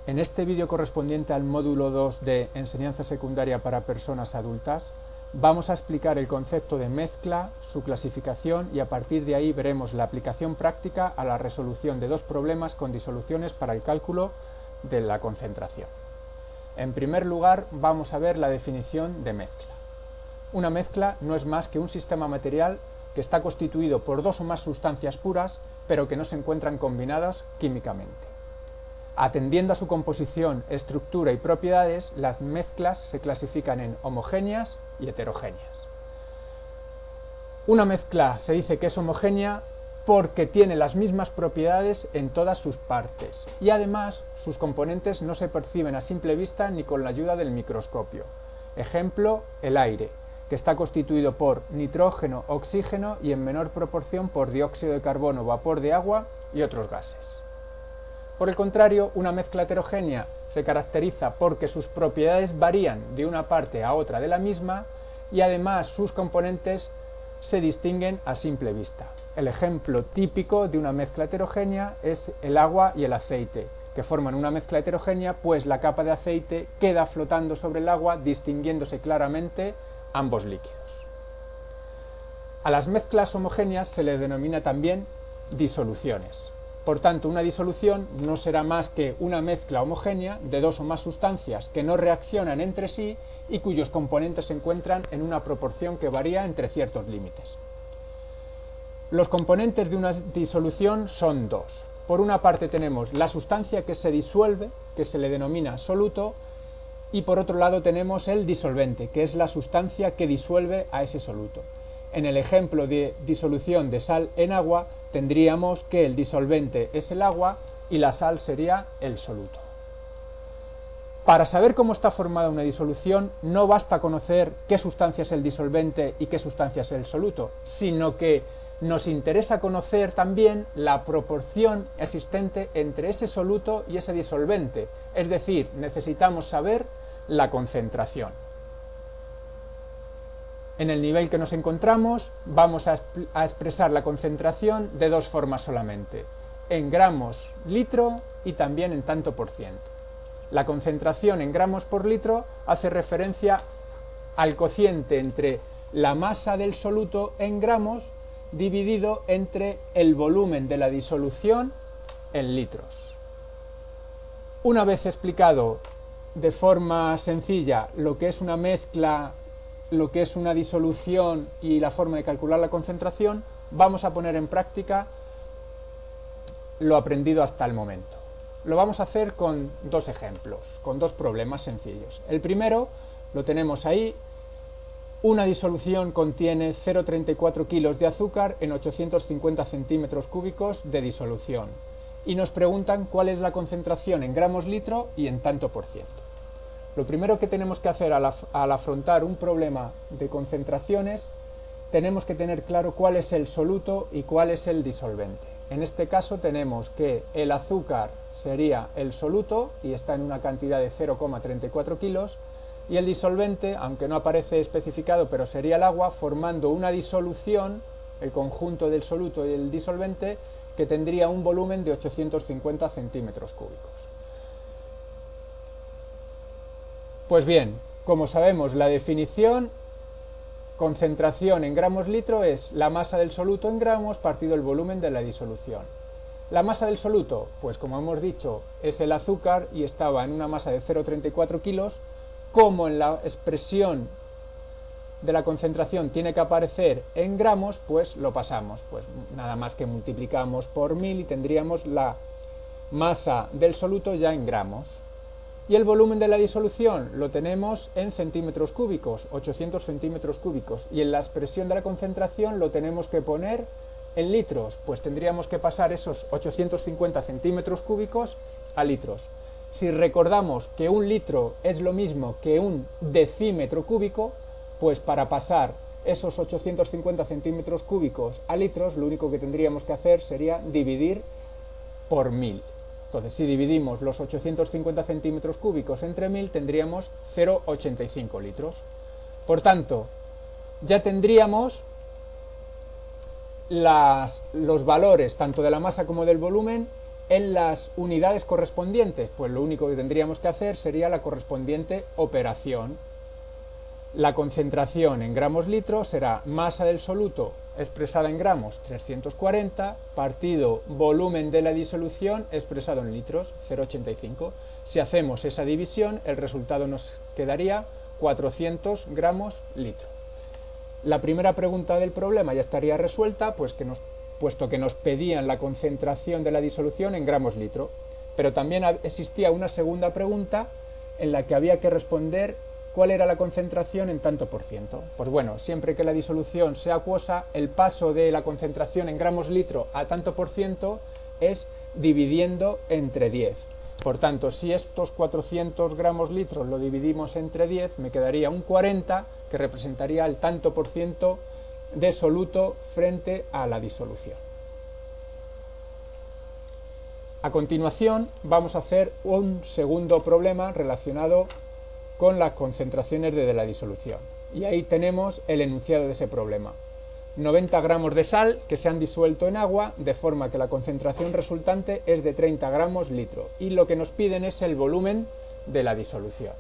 En este vídeo correspondiente al módulo 2 de Enseñanza Secundaria para Personas Adultas, vamos a explicar el concepto de mezcla, su clasificación y a partir de ahí veremos la aplicación práctica a la resolución de dos problemas con disoluciones para el cálculo de la concentración. En primer lugar, vamos a ver la definición de mezcla. Una mezcla no es más que un sistema material que está constituido por dos o más sustancias puras, pero que no se encuentran combinadas químicamente. Atendiendo a su composición, estructura y propiedades, las mezclas se clasifican en homogéneas y heterogéneas. Una mezcla se dice que es homogénea porque tiene las mismas propiedades en todas sus partes y además sus componentes no se perciben a simple vista ni con la ayuda del microscopio. Ejemplo, el aire, que está constituido por nitrógeno, oxígeno y en menor proporción por dióxido de carbono, vapor de agua y otros gases. Por el contrario, una mezcla heterogénea se caracteriza porque sus propiedades varían de una parte a otra de la misma y además sus componentes se distinguen a simple vista. El ejemplo típico de una mezcla heterogénea es el agua y el aceite, que forman una mezcla heterogénea, pues la capa de aceite queda flotando sobre el agua, distinguiéndose claramente ambos líquidos. A las mezclas homogéneas se les denomina también disoluciones. Por tanto, una disolución no será más que una mezcla homogénea de dos o más sustancias que no reaccionan entre sí y cuyos componentes se encuentran en una proporción que varía entre ciertos límites. Los componentes de una disolución son dos. Por una parte tenemos la sustancia que se disuelve, que se le denomina soluto, y por otro lado tenemos el disolvente, que es la sustancia que disuelve a ese soluto. En el ejemplo de disolución de sal en agua, tendríamos que el disolvente es el agua y la sal sería el soluto. Para saber cómo está formada una disolución, no basta conocer qué sustancia es el disolvente y qué sustancia es el soluto, sino que nos interesa conocer también la proporción existente entre ese soluto y ese disolvente, es decir, necesitamos saber la concentración. En el nivel que nos encontramos vamos a expresar la concentración de dos formas solamente, en gramos litro y también en tanto por ciento. La concentración en gramos por litro hace referencia al cociente entre la masa del soluto en gramos dividido entre el volumen de la disolución en litros. Una vez explicado de forma sencilla lo que es una mezcla, lo que es una disolución y la forma de calcular la concentración, vamos a poner en práctica lo aprendido hasta el momento. Lo vamos a hacer con dos ejemplos, con dos problemas sencillos. El primero lo tenemos ahí. Una disolución contiene 0,34 kilos de azúcar en 850 centímetros cúbicos de disolución y nos preguntan cuál es la concentración en gramos litro y en tanto por ciento. Lo primero que tenemos que hacer al afrontar un problema de concentraciones, tenemos que tener claro cuál es el soluto y cuál es el disolvente. En este caso tenemos que el azúcar sería el soluto y está en una cantidad de 0,34 kilos y el disolvente, aunque no aparece especificado, pero sería el agua, formando una disolución, el conjunto del soluto y el disolvente, que tendría un volumen de 850 centímetros cúbicos. Pues bien, como sabemos, la definición, concentración en gramos litro, es la masa del soluto en gramos partido el volumen de la disolución. La masa del soluto, pues como hemos dicho, es el azúcar y estaba en una masa de 0,34 kilos. Como en la expresión de la concentración tiene que aparecer en gramos, pues lo pasamos. Pues nada más que multiplicamos por 1000 y tendríamos la masa del soluto ya en gramos. Y el volumen de la disolución lo tenemos en centímetros cúbicos, 800 centímetros cúbicos. Y en la expresión de la concentración lo tenemos que poner en litros, pues tendríamos que pasar esos 850 centímetros cúbicos a litros. Si recordamos que un litro es lo mismo que un decímetro cúbico, pues para pasar esos 850 centímetros cúbicos a litros, lo único que tendríamos que hacer sería dividir por 1000. Entonces, si dividimos los 850 centímetros cúbicos entre 1000, tendríamos 0,85 litros. Por tanto, ya tendríamos los valores tanto de la masa como del volumen en las unidades correspondientes, pues lo único que tendríamos que hacer sería la correspondiente operación. La concentración en gramos litros será masa del soluto expresada en gramos 340 partido volumen de la disolución expresado en litros 0,85. Si hacemos esa división, el resultado nos quedaría 400 gramos litro. La primera pregunta del problema ya estaría resuelta, puesto que nos pedían la concentración de la disolución en gramos litro. Pero también existía una segunda pregunta en la que había que responder ¿cuál era la concentración en tanto por ciento? Pues bueno, siempre que la disolución sea acuosa, el paso de la concentración en gramos litro a tanto por ciento es dividiendo entre 10. Por tanto, si estos 400 gramos litros lo dividimos entre 10, me quedaría un 40, que representaría el tanto por ciento de soluto frente a la disolución. A continuación, vamos a hacer un segundo problema relacionado con las concentraciones de la disolución. Y ahí tenemos el enunciado de ese problema. 90 gramos de sal que se han disuelto en agua, de forma que la concentración resultante es de 30 gramos litro. Y lo que nos piden es el volumen de la disolución.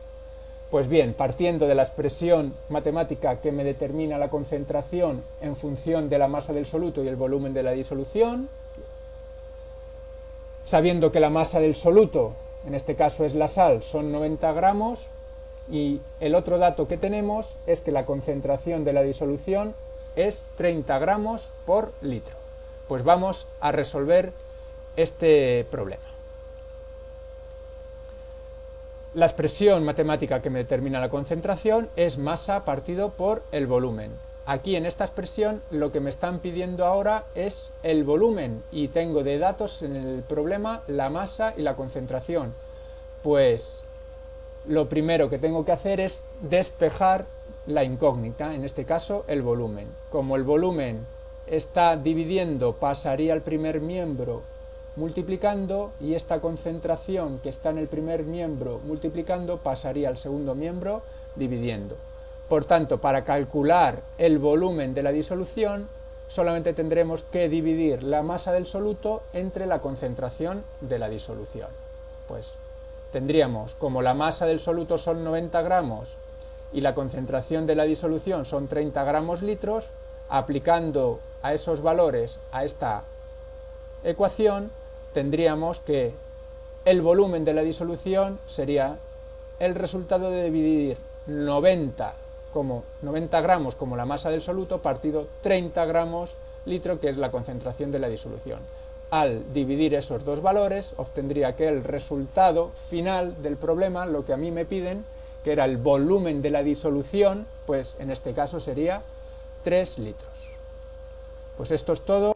Pues bien, partiendo de la expresión matemática que me determina la concentración en función de la masa del soluto y el volumen de la disolución, sabiendo que la masa del soluto, en este caso es la sal, son 90 gramos, y el otro dato que tenemos es que la concentración de la disolución es 30 gramos por litro. Pues vamos a resolver este problema. La expresión matemática que me determina la concentración es masa partido por el volumen. Aquí en esta expresión lo que me están pidiendo ahora es el volumen y tengo de datos en el problema la masa y la concentración. Pues lo primero que tengo que hacer es despejar la incógnita, en este caso el volumen. Como el volumen está dividiendo, pasaría al primer miembro multiplicando, y esta concentración que está en el primer miembro multiplicando pasaría al segundo miembro dividiendo. Por tanto, para calcular el volumen de la disolución solamente tendremos que dividir la masa del soluto entre la concentración de la disolución. Pues tendríamos, como la masa del soluto son 90 gramos y la concentración de la disolución son 30 gramos litros, aplicando a esos valores a esta ecuación, tendríamos que el volumen de la disolución sería el resultado de dividir 90 gramos como la masa del soluto partido 30 gramos litro, que es la concentración de la disolución. Al dividir esos dos valores obtendría que el resultado final del problema, lo que a mí me piden, que era el volumen de la disolución, pues en este caso sería 3 litros. Pues esto es todo.